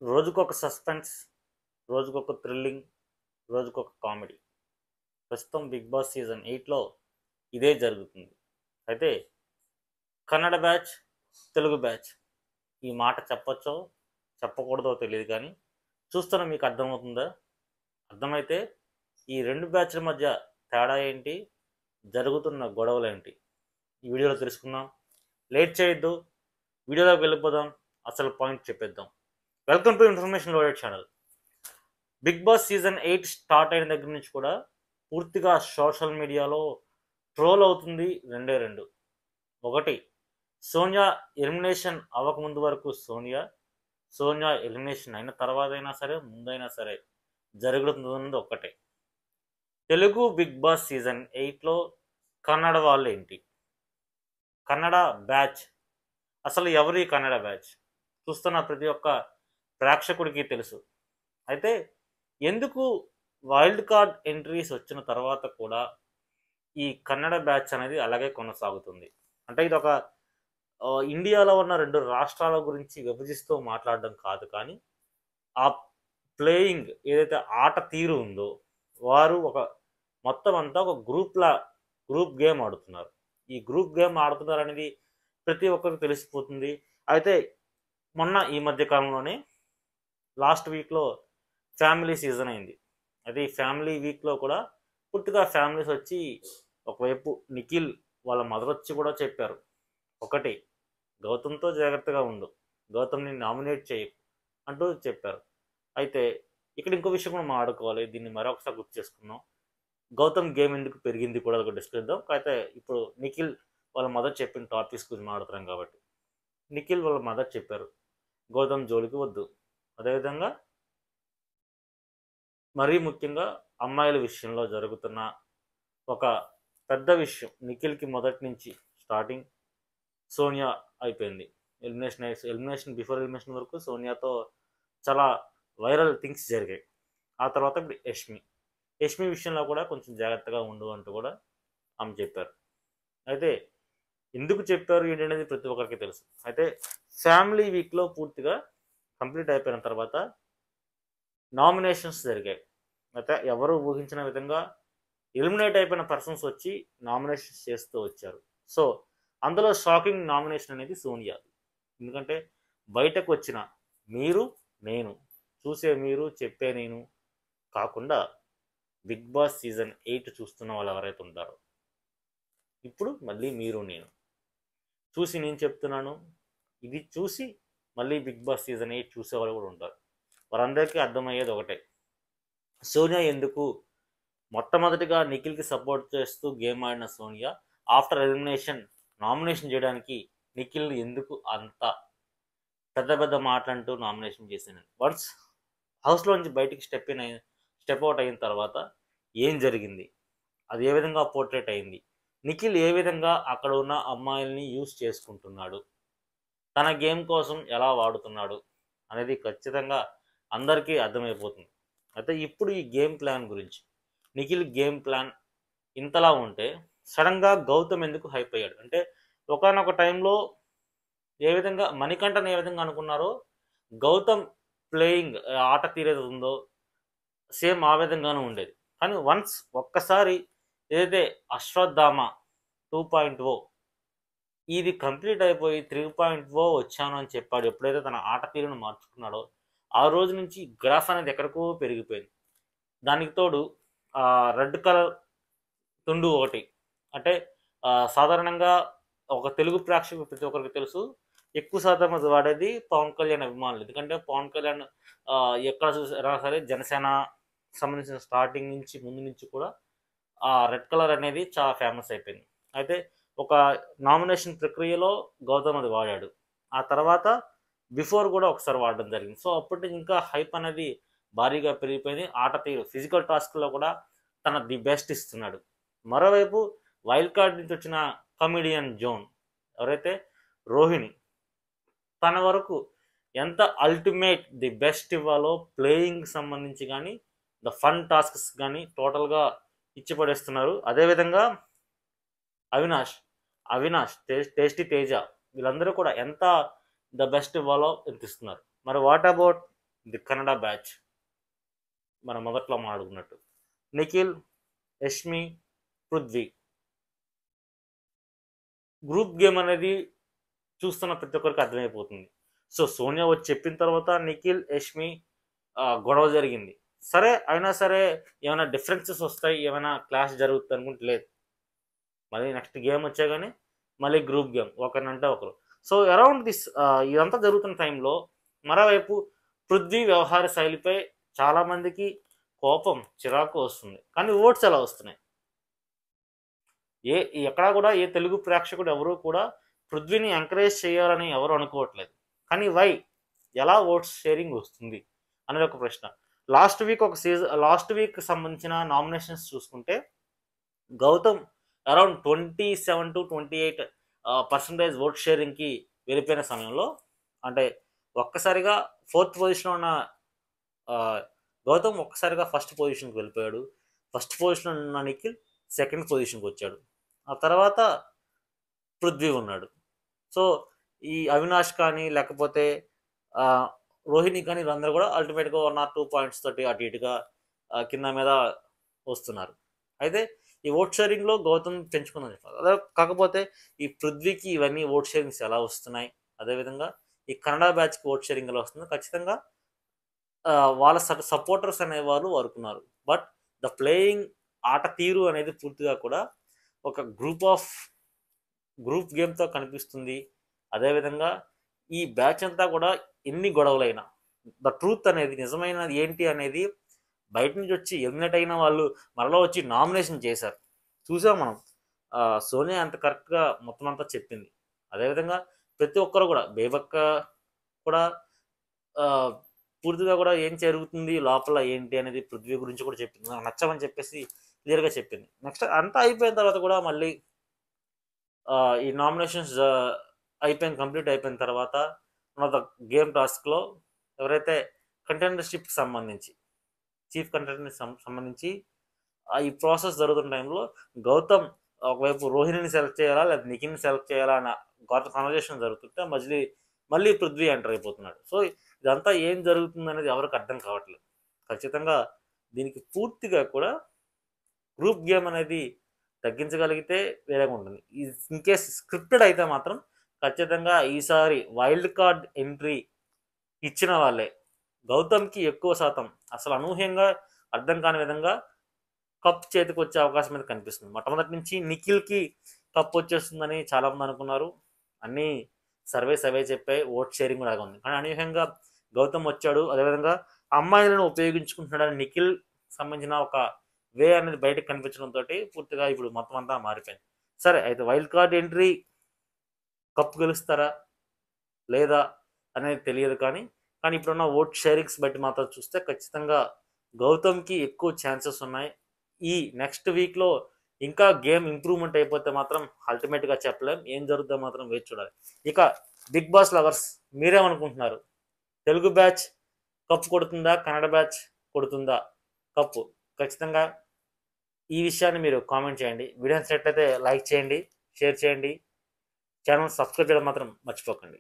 రోజుకొక సస్పెన్స్, రోజుకొక థ్రిల్లింగ్, రోజుకొక కామెడీ. ప్రస్తుతం 'బిగ్ బాస్' సీజన్ 8లో ఇదే జరుగుతుంది. అయితే కన్నడ బ్యాచ్, తెలుగు బ్యాచ్ ఈ మాట చెప్పొచ్చో, చెప్పకూడదో తెలియదు కానీ చూస్తున్న మీకు అర్థమవుతుందా? అర్థమైతే ఈ 2 బ్యాచ్ల మధ్య తేడా ఏంటి? జరుగుతున్న గొడవలేంటి? ఈ వీడియోలో తెలుసుకుందాం. లేట్ చేయొద్దు, వీడియోలోకి వెళ్ళిపోదాం. అసలు పాయింట్ చెప్పేద్దాం. Welcome to information loaded channel. Bigg Boss season 8 start అయిన దగ్గర నుంచి కూడా పూర్తిగా సోషల్ మీడియాలో ట్రోల్ అవుతుంది రెండు. ఒకటి, సోనియా ఎలిమినేషన్ అవ్వకముందు వరకు సోనియా ఎలిమినేషన్ అయిన తర్వాత అయినా సరే, ముందైనా సరే జరుగుతున్నది ఒక్కటే. తెలుగు బిగ్ బాస్ సీజన్ 8లో కన్నడ వాళ్ళు ఏంటి? కన్నడ బ్యాచ్, అసలు ఎవరి కన్నడ బ్యాచ్ చూస్తున్న ప్రతి ఒక్క ప్రేక్షకుడికి తెలుసు. అయితే ఎందుకు వైల్డ్ కార్డ్ ఎంట్రీస్ వచ్చిన తర్వాత కూడా ఈ కన్నడ బ్యాచ్ అనేది అలాగే కొనసాగుతుంది అంటే ఇది ఒక ఇండియాలో ఉన్న 2 రాష్ట్రాల గురించి విభజిస్తూ మాట్లాడడం కాదు, కానీ ఆ ప్లేయింగ్ ఏదైతే ఆట తీరు ఉందో వారు ఒక మొత్తం అంతా ఒక గ్రూప్ గేమ్ ఆడుతున్నారు. ఈ గ్రూప్ గేమ్ ఆడుతున్నారు అనేది ప్రతి ఒక్కరికి తెలిసిపోతుంది. అయితే మొన్న ఈ మధ్య కాలంలోనే లాస్ట్ వీక్లో ఫ్యామిలీ సీజన్ అయింది. అది ఫ్యామిలీ వీక్లో కూడా పూర్తిగా ఫ్యామిలీస్ వచ్చి, ఒకవైపు నిఖిల్ వాళ్ళ మదర్ వచ్చి కూడా చెప్పారు, ఒకటి, గౌతమ్తో జాగ్రత్తగా ఉండు, గౌతమ్ని నామినేట్ చేయి అంటూ చెప్పారు. అయితే ఇక్కడ ఇంకో విషయం కూడా మాట్లాడుకోవాలి, దీన్ని మరొకసారి గుర్తు చేసుకుందాం. గౌతమ్ గేమ్ ఎందుకు పెరిగింది కూడా డిస్కస్ చేద్దాం. అయితే ఇప్పుడు నిఖిల్ వాళ్ళ మదర్ చెప్పిన టాపిక్స్ గురించి మాట్లాడుతున్నాం కాబట్టి, నిఖిల్ వాళ్ళ మదర్ చెప్పారు గౌతమ్ జోలికి వద్దు. అదేవిధంగా మరీ ముఖ్యంగా అమ్మాయిల విషయంలో జరుగుతున్న ఒక పెద్ద విషయం, నిఖిల్కి మొదటి నుంచి స్టార్టింగ్ సోనియా అయిపోయింది. ఎలిమినేషన్ బిఫోర్ ఎలిమినేషన్ వరకు సోనియాతో చాలా వైరల్ థింగ్స్ జరిగాయి. ఆ తర్వాత ఇప్పుడు యష్మి విషయంలో కూడా కొంచెం జాగ్రత్తగా ఉండు అంటూ కూడా ఆమె చెప్పారు. అయితే ఎందుకు చెప్పారు ఏంటనేది ప్రతి ఒక్కరికి తెలుసు. అయితే ఫ్యామిలీ వీక్లో పూర్తిగా కంప్లీట్ అయిపోయిన తర్వాత నామినేషన్స్ జరిగాయి. అయితే ఎవరు ఊహించిన విధంగా ఎలిమినేట్ అయిపోయిన పర్సన్స్ వచ్చి నామినేషన్స్ చేస్తూ వచ్చారు. సో అందులో షాకింగ్ నామినేషన్ అనేది సోనియా. ఎందుకంటే బయటకు వచ్చిన నేను చూసే మీరు చెప్పే నేను కాకుండా బిగ్ బాస్ సీజన్ 8 చూస్తున్న వాళ్ళు ఎవరైతే ఉంటారో, ఇప్పుడు మళ్ళీ నేను చూసి నేను చెప్తున్నాను, ఇది చూసి మళ్ళీ బిగ్ బాస్ సీజన్ 8 చూసేవాళ్ళు కూడా ఉంటారు. వారందరికీ అర్థమయ్యేది ఒకటే, సోనియా ఎందుకు మొట్టమొదటిగా నిఖిల్కి సపోర్ట్ చేస్తూ గేమ్ ఆడిన సోనియా ఆఫ్టర్ ఎలిమినేషన్ నామినేషన్ చేయడానికి నిఖిల్ ఎందుకు అంత పెద్ద మాటలంటూ నామినేషన్ చేశాను. వన్స్ హౌస్లోంచి బయటికి స్టెప్ అవుట్ అయిన తర్వాత ఏం జరిగింది, అది ఏ విధంగా పోర్ట్రేట్ అయింది, నిఖిల్ ఏ విధంగా అక్కడ ఉన్న అమ్మాయిల్ని యూస్ చేసుకుంటున్నాడు, తన గేమ్ కోసం ఎలా వాడుతున్నాడు అనేది ఖచ్చితంగా అందరికీ అర్థమైపోతుంది. అయితే ఇప్పుడు ఈ గేమ్ ప్లాన్ గురించి, నిఖిల్ గేమ్ ప్లాన్ ఇంతలా ఉంటే సడన్గా గౌతమ్ ఎందుకు హైప్ అయ్యాడు అంటే, ఒకానొక టైంలో ఏ విధంగా మణికంఠన్ ఏ విధంగా అనుకున్నారో గౌతమ్ ప్లేయింగ్ ఆట తీరేది ఉందో సేమ్ ఆ విధంగానే ఉండేది. కానీ వన్స్ ఒక్కసారి ఏదైతే అశ్వత్థామ 2.0 ఇది కంప్లీట్ అయిపోయి 3.0 వచ్చాను అని చెప్పాడు, ఎప్పుడైతే తన ఆట తీరును మార్చుకున్నాడో ఆ రోజు నుంచి గ్రాఫ్ అనేది ఎక్కడికో పెరిగిపోయింది. దానికి తోడు రెడ్ కలర్ తుండు ఒకటి, అంటే సాధారణంగా ఒక తెలుగు ప్రేక్షకులు ప్రతి ఒక్కరికి తెలుసు, ఎక్కువ శాతం అది వాడేది పవన్ కళ్యాణ్ అభిమానులు. ఎందుకంటే పవన్ కళ్యాణ్ ఎక్కడ చూసినా సరే జనసేన సంబంధించిన స్టార్టింగ్ నుంచి ముందు నుంచి కూడా ఆ రెడ్ కలర్ అనేది చాలా ఫేమస్ అయిపోయింది. అయితే ఒక నామినేషన్ ప్రక్రియలో గౌతమ్ అది వాడాడు, ఆ తర్వాత బిఫోర్ కూడా ఒకసారి వాడడం జరిగింది. సో అప్పటి ఇంకా హైప్ అనేది భారీగా పెరిగిపోయింది. ఆట తీరు ఫిజికల్ టాస్క్లో కూడా తన ది బెస్ట్ ఇస్తున్నాడు. మరోవైపు వైల్డ్ కార్డ్ నుంచి వచ్చిన కమిడియన్ జోన్ ఎవరైతే రోహిణి, తన వరకు ఎంత అల్టిమేట్ ది బెస్ట్ ఇవ్వాలో ప్లేయింగ్ సంబంధించి కానీ ద ఫన్ టాస్క్స్ కానీ టోటల్గా ఇచ్చి పడేస్తున్నారు. అదేవిధంగా అవినాష్ టేస్టీ తేజ వీళ్ళందరూ కూడా ఎంత ద బెస్ట్ ఇవ్వాలో ఎంత ఇస్తున్నారు. మరి what about the Kannada batch మనం మొదట్లో మాట్లాడుకున్నట్టు. నిఖిల్, యష్మి, పృథ్వీ. గ్రూప్ గేమ్ అనేది చూస్తున్న ప్రతి ఒక్కరికి అర్థమైపోతుంది. సో సోనియా వచ్చి చెప్పిన తర్వాత నిఖిల్, యష్మి గొడవ జరిగింది. సరే అయినా సరే ఏమైనా డిఫరెన్సెస్ వస్తాయి, ఏమైనా క్లాష్ జరుగుతుంది అనుకుంటే లేదు. మళ్ళీ నెక్స్ట్ గేమ్ వచ్చా కానీ మళ్ళీ గ్రూప్ గేమ్, ఒకరినంటే ఒకరు. సో అరౌండ్ దిస్ ఇదంతా జరుగుతున్న టైంలో మరోవైపు పృథ్వీ వ్యవహార శైలిపై చాలామందికి కోపం, చిరాకు వస్తుంది. కానీ ఓట్స్ ఎలా వస్తున్నాయి? ఎక్కడా కూడా ఏ తెలుగు ప్రేక్షకుడు ఎవరు కూడా పృథ్వీని ఎంకరేజ్ చేయాలని ఎవరు అనుకోవట్లేదు. కానీ వై, ఎలా ఓట్స్ షేరింగ్ వస్తుంది అనేది ఒక ప్రశ్న. లాస్ట్ వీక్ సంబంధించిన నామినేషన్స్ చూసుకుంటే గౌతమ్ అరౌండ్ 27 to 28% ఓట్ షేరింగ్కి వెళ్ళిపోయిన సమయంలో, అంటే ఒక్కసారిగా 4th పొజిషన్లో ఉన్న గౌతమ్ ఒక్కసారిగా ఫస్ట్ పొజిషన్కి వెళ్ళిపోయాడు. ఫస్ట్ పొజిషన్లో ఉన్న నిఖిల్ 2nd పొజిషన్కి వచ్చాడు. ఆ తర్వాత పృథ్వీ ఉన్నాడు. సో ఈ అవినాష్ కానీ లేకపోతే రోహిణి కానీ వీళ్ళందరూ కూడా అల్టిమేట్గా 1 or 2 పాయింట్స్ తోటి అటు ఇటుగా కింద మీద వస్తున్నారు. అయితే ఈ ఓట్ షేరింగ్లో గౌతమ్ పెంచుకుందని చెప్పాలి. అదే కాకపోతే ఈ పృథ్వీకి ఇవన్నీ ఓట్ షేరింగ్స్ ఎలా వస్తున్నాయి, అదేవిధంగా ఈ కన్నడ బ్యాచ్కి ఓట్ షేరింగ్ ఎలా వస్తుందో ఖచ్చితంగా వాళ్ళ సపోర్టర్స్ అనేవాళ్ళు వరుకున్నారు. బట్ ద ప్లేయింగ్ ఆట తీరు అనేది పూర్తిగా కూడా ఒక గ్రూప్ గేమ్తో కనిపిస్తుంది. అదేవిధంగా ఈ బ్యాచ్ అంతా కూడా ఎన్ని గొడవలైనా ద ట్రూత్ అనేది, నిజమైనది ఏంటి అనేది బయట నుంచి వచ్చి ఎలిమినేట్ అయిన వాళ్ళు మరలా వచ్చి నామినేషన్ చేశారు. చూసాం మనం. సోనియా అంత కరెక్ట్గా మొత్తం అంతా చెప్పింది. అదేవిధంగా ప్రతి ఒక్కరు కూడా, బేబక్క కూడా పూర్తిగా కూడా ఏం జరుగుతుంది లోపల ఏంటి అనేది పృథ్వీ గురించి కూడా చెప్పింది. నాకు నచ్చమని చెప్పేసి క్లియర్గా చెప్పింది. నెక్స్ట్ అంతా అయిపోయిన తర్వాత కూడా మళ్ళీ ఈ నామినేషన్స్ కంప్లీట్ అయిపోయిన తర్వాత మన ద గేమ్ టాస్క్లో ఎవరైతే కంటెండర్షిప్ సంబంధించి, చీఫ్ కంటెండర్ సంబంధించి ఈ ప్రాసెస్ జరుగుతున్న టైంలో గౌతమ్ ఒకవైపు రోహిణిని సెలెక్ట్ చేయాలా లేదా నిఖిల్ని సెలెక్ట్ చేయాలా అన్న కాన్వర్జేషన్ జరుగుతుంటే మళ్ళీ పృథ్వీ ఎంటర్ అయిపోతున్నాడు. సో ఇదంతా ఏం జరుగుతుంది అనేది ఎవరికి అర్థం కావట్లేదు. ఖచ్చితంగా దీనికి పూర్తిగా కూడా గ్రూప్ గేమ్ అనేది తగ్గించగలిగితే వేరేగా ఉంటుంది. ఇన్ కేస్ స్క్రిప్టెడ్ అయితే మాత్రం ఖచ్చితంగా ఈసారి వైల్డ్ కార్డ్ ఎంట్రీ ఇచ్చిన వాళ్ళే గౌతమ్కి ఎక్కువ శాతం అసలు అనూహ్యంగా అర్థం కాని విధంగా కప్ చేతికి వచ్చే అవకాశం మీద కనిపిస్తుంది. మొట్టమొదటి నుంచి నిఖిల్కి కప్ వచ్చేస్తుందని చాలామంది అనుకున్నారు. అన్నీ సర్వేస్ అవే చెప్పాయి, ఓట్ షేరింగ్ కూడా ఉంది. కానీ అనూహ్యంగా గౌతమ్ వచ్చాడు. అదేవిధంగా అమ్మాయిలను ఉపయోగించుకుంటున్నాడని నిఖిల్ సంబంధించిన ఒక వే అనేది బయటకు కనిపించడంతో పూర్తిగా ఇప్పుడు మొత్తం అంతా మారిపోయింది. సరే, అయితే వైల్డ్ కార్డ్ ఎంట్రీ కప్ గెలుస్తారా లేదా అనేది తెలియదు. కానీ ఇప్పుడున్న ఓట్ షేరింగ్స్ బట్టి మాత్రం చూస్తే ఖచ్చితంగా గౌతమ్కి ఎక్కువ ఛాన్సెస్ ఉన్నాయి. ఈ నెక్స్ట్ వీక్లో ఇంకా గేమ్ ఇంప్రూవ్మెంట్ అయిపోతే మాత్రం అల్టిమేట్గా చెప్పలేం. ఏం జరుగుతుందో మాత్రం వేచి చూడాలి. ఇక బిగ్ బాస్ లవర్స్ మీరేమనుకుంటున్నారు? తెలుగు బ్యాచ్ కప్ కొడుతుందా, కన్నడ బ్యాచ్ కొడుతుందా కప్పు? ఖచ్చితంగా ఈ విషయాన్ని మీరు కామెంట్ చేయండి. వీడియో నచ్చినట్లయితే లైక్ చేయండి, షేర్ చేయండి, ఛానల్ సబ్స్క్రైబ్ చేయడం మాత్రం మర్చిపోకండి.